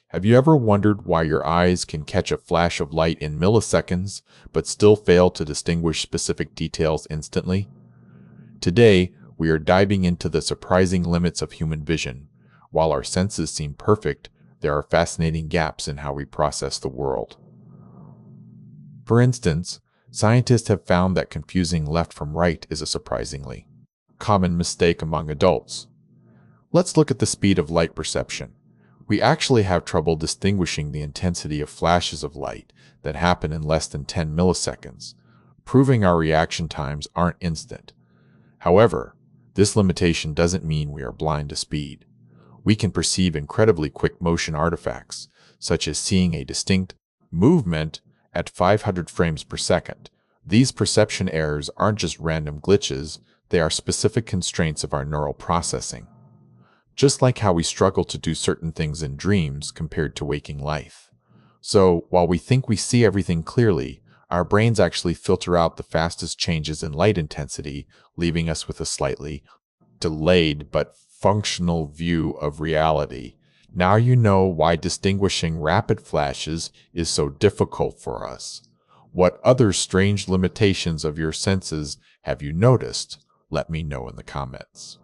Have you ever wondered why your eyes can catch a flash of light in milliseconds, but still fail to distinguish specific details instantly? Today, we are diving into the surprising limits of human vision. While our senses seem perfect, there are fascinating gaps in how we process the world. For instance, scientists have found that confusing left from right is a surprisingly common mistake among adults. Let's look at the speed of light perception. We actually have trouble distinguishing the intensity of flashes of light that happen in less than 10 milliseconds, proving our reaction times aren't instant. However, this limitation doesn't mean we are blind to speed. We can perceive incredibly quick motion artifacts, such as seeing a distinct movement at 500 frames per second. These perception errors aren't just random glitches, they are specific constraints of our neural processing. Just like how we struggle to do certain things in dreams compared to waking life. So, while we think we see everything clearly, our brains actually filter out the fastest changes in light intensity, leaving us with a slightly delayed but functional view of reality. Now you know why distinguishing rapid flashes is so difficult for us. What other strange limitations of your senses have you noticed? Let me know in the comments.